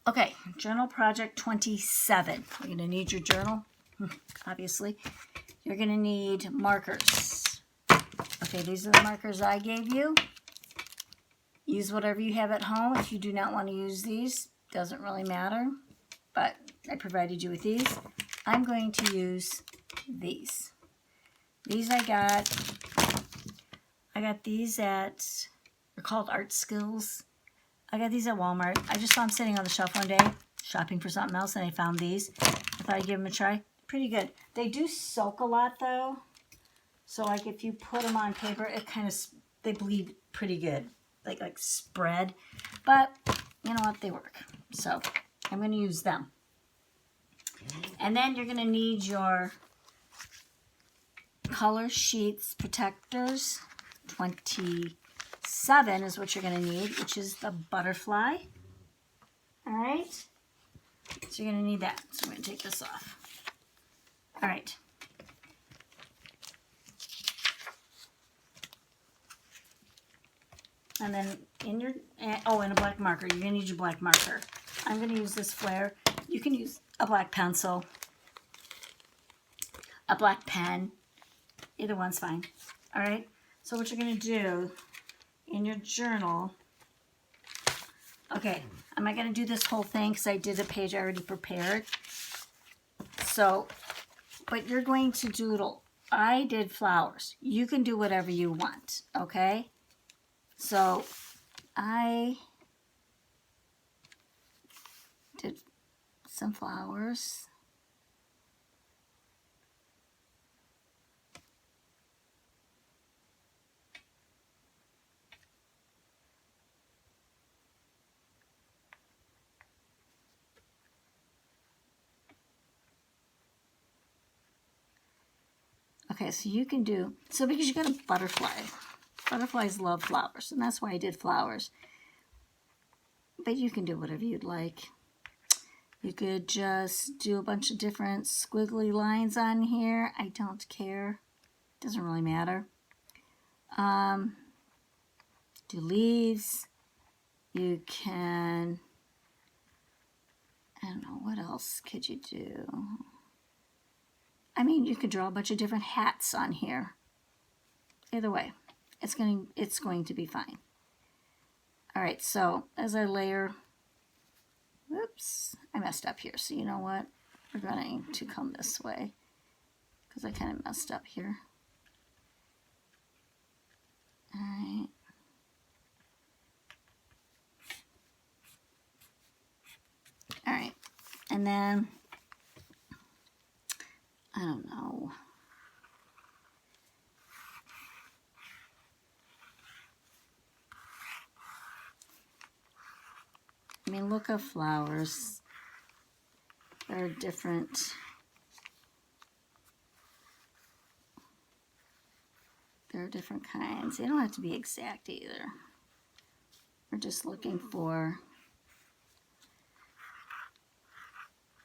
Okay, journal project 27. You're going to need your journal, obviously. You're going to need markers. Okay, these are the markers I gave you. Use whatever you have at home. If you do not want to use these, doesn't really matter. But I provided you with these. I'm going to use these. These I got these at, they're called Art Skills. I got these at Walmart. I just saw them sitting on the shelf one day, shopping for something else, and I found these. I thought I'd give them a try. Pretty good. They do soak a lot, though. So, like, if you put them on paper, it kind of, they bleed pretty good. Like spread. But, you know what? They work. So, I'm going to use them. And then you're going to need your color sheets protectors. 27 is what you're going to need, which is the butterfly. All right. So you're going to need that. So I'm going to take this off. All right. And then in your, and a black marker. You're going to need your black marker. I'm going to use this flare. You can use a black pencil, a black pen. Either one's fine. All right. So what you're going to do in your journal, okay, am I going to do this whole thing because I did a page I already prepared? So, but you're going to doodle. I did flowers. You can do whatever you want, okay? So, I did some flowers. Okay, so you can do, so because you got a butterfly. Butterflies love flowers, and that's why I did flowers. But you can do whatever you'd like. You could just do a bunch of different squiggly lines on here. I don't care. Doesn't really matter. Do leaves. You can, I don't know, what else could you do? I mean, you could draw a bunch of different hats on here. Either way, it's going to be fine. All right, so as I layer, whoops, I messed up here. So you know what? We're going to come this way because I kind of messed up here. All right. All right, and then, I don't know. I mean, look at flowers. They're different. There are different kinds. They don't have to be exact either. We're just looking for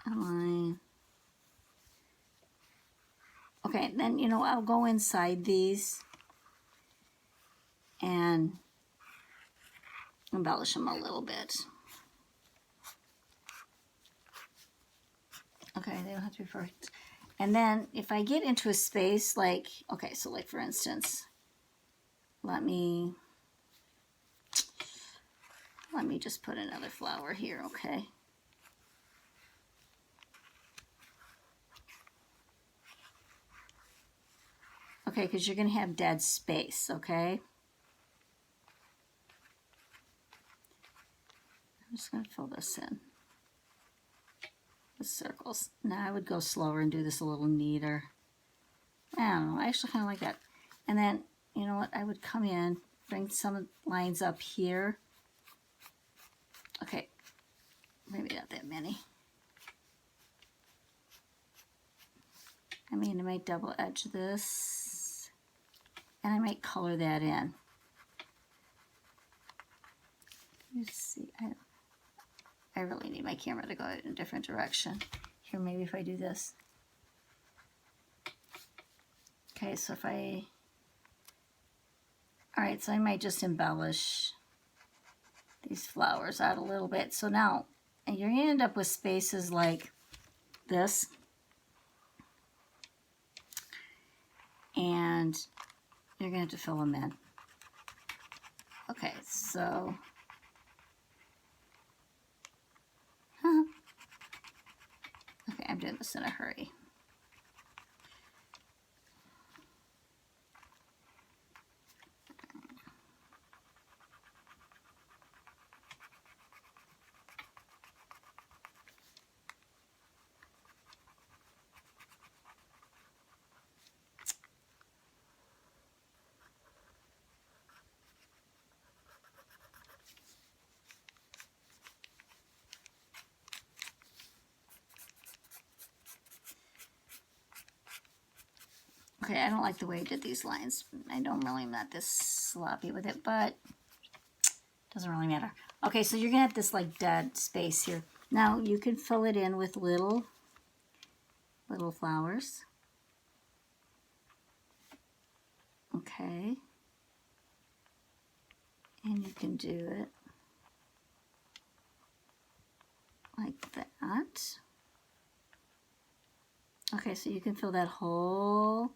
a line. Okay, then, you know, I'll go inside these and embellish them a little bit. Okay, they don't have to be perfect. And then if I get into a space like, okay, so like for instance, let me just put another flower here, okay? Okay, because you're going to have dead space, okay? I'm just going to fill this in with circles. Now I would go slower and do this a little neater. I don't know, I actually kind of like that. And then, you know what, I would come in, bring some lines up here. Okay, maybe not that many. I mean, I might double edge this, and I might color that in. Let's see, I really need my camera to go in a different direction. Here, maybe if I do this. Okay, so if I, all right, so I might just embellish these flowers out a little bit. So now And you're going to end up with spaces like this. And you're going to have to fill them in. Okay, so... Okay, I'm doing this in a hurry. Okay, I don't like the way I did these lines. I don't really, am not this sloppy with it, but it doesn't really matter. Okay, so you're gonna have this like dead space here. Now you can fill it in with little flowers. Okay. And you can do it like that. Okay, so you can fill that whole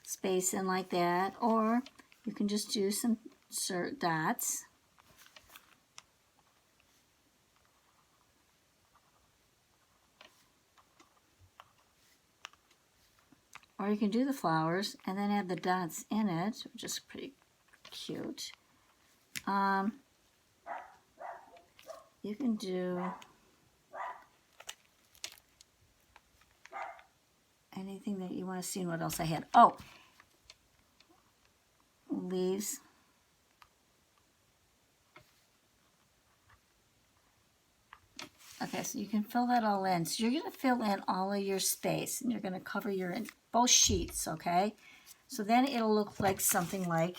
space in like that, or you can just do some dots. Or you can do the flowers and then add the dots in it, which is pretty cute. You can do anything that you want to see. And what else I had? Oh, leaves. Okay, so you can fill that all in. So you're going to fill in all of your space, and you're going to cover your both sheets, okay? So then it'll look like something like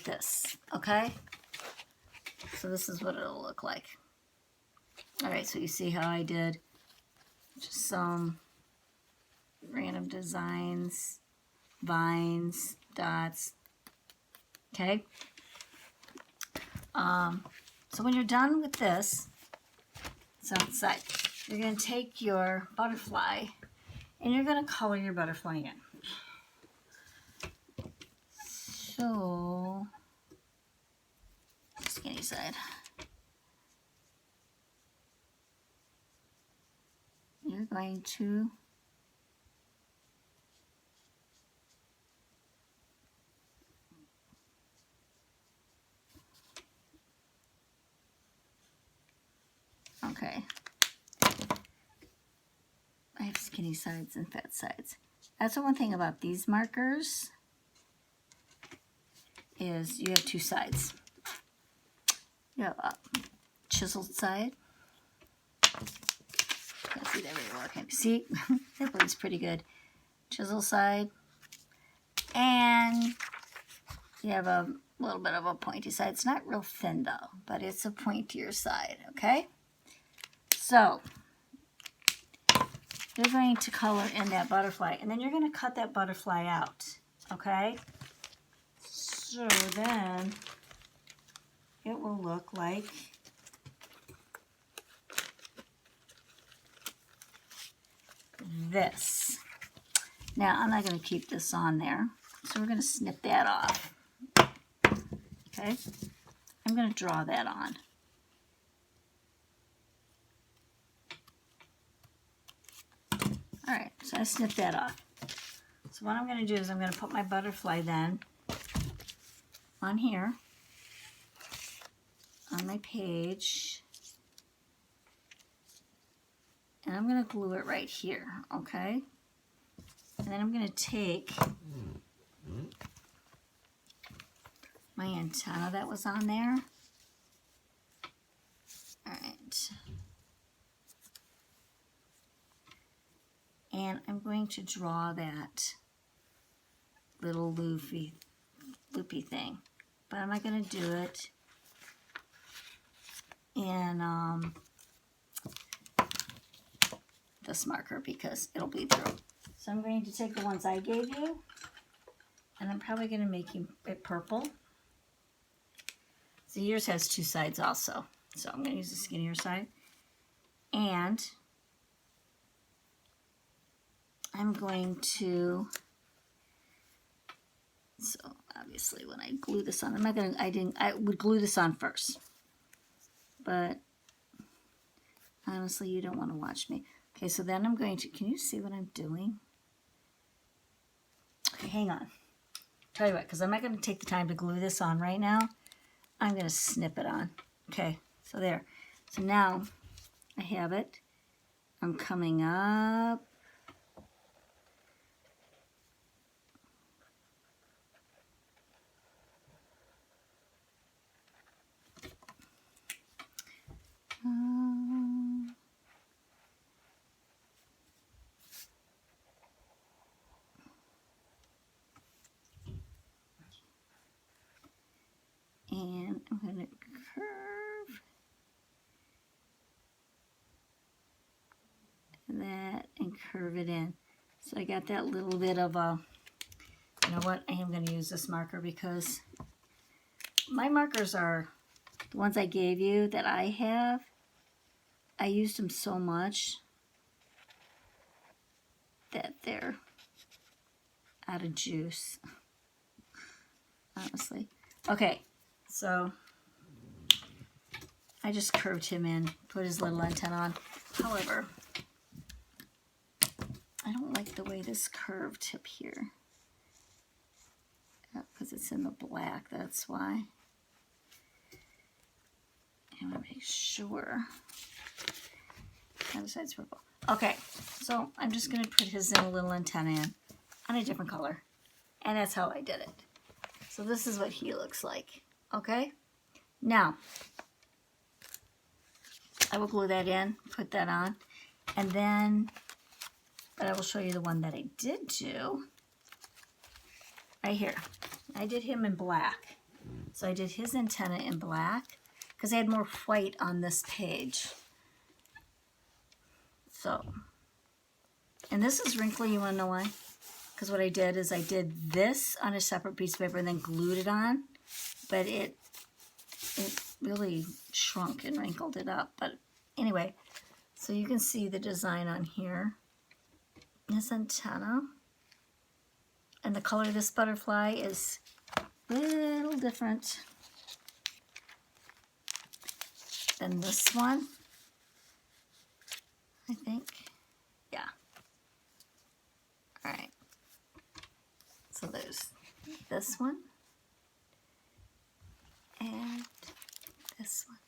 this, okay? So this is what it'll look like. All right, so you see how I did just some random designs, vines, dots, okay? So when you're done with this, it's outside, you're going to take your butterfly and you're going to color your butterfly in. So, skinny side. You're going to okay. I have skinny sides and fat sides. That's the one thing about these markers is you have two sides. You have a chiseled side. Can't see that very well. Can you see? That blends pretty good. Chisel side. And you have a little bit of a pointy side. It's not real thin though, but it's a pointier side, okay? So, you're going to color in that butterfly, and then you're going to cut that butterfly out, okay? So then, it will look like this. Now, I'm not going to keep this on there, so we're going to snip that off. Okay? I'm going to draw that on. All right, so I snipped that off. So what I'm going to do is I'm going to put my butterfly then on here, on my page, and I'm going to glue it right here, okay? And then I'm going to take my antenna that was on there. All right. And I'm going to draw that little loopy thing. But I'm not going to do it in this marker because it'll bleed through. So I'm going to take the ones I gave you And I'm probably going to make it purple. So yours has two sides also. So I'm going to use the skinnier side. And I'm going to, so obviously when I glue this on, I would glue this on first. But honestly, you don't want to watch me. Okay, so then I'm going to, can you see what I'm doing? Okay, hang on. Tell you what, because I'm not going to take the time to glue this on right now. I'm going to snip it on. Okay, so there. So now I have it. I'm coming up. And I'm going to curve that and curve it in. So I got that little bit of a, you know what, I am going to use this marker because my markers are the ones I gave you that I have. I used them so much that they're out of juice, honestly. Okay, so I just curved him in, put his little antenna on. However, I don't like the way this curved tip here. Because it's in the black, that's why. I want to make sure. The other side's purple. Okay, so I'm just going to put his little antenna in on a different color. And that's how I did it. So this is what he looks like. Okay? Now, I will glue that in, put that on, and then, but I will show you the one that I did do. Right here. I did him in black. So I did his antenna in black because I had more white on this page. So, and this is wrinkly, you want to know why? Because what I did is I did this on a separate piece of paper and then glued it on, but it really shrunk and wrinkled it up. But anyway, so you can see the design on here. This antenna. And the color of this butterfly is a little different than this one, I think. Yeah. All right. So there's this one and this one.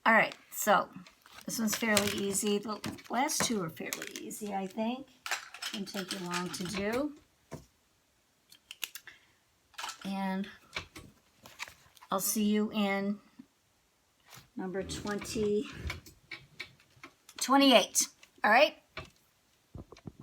All right, so this one's fairly easy. The last two are fairly easy, I think. Didn't take you long to do. And I'll see you in number 28. All right?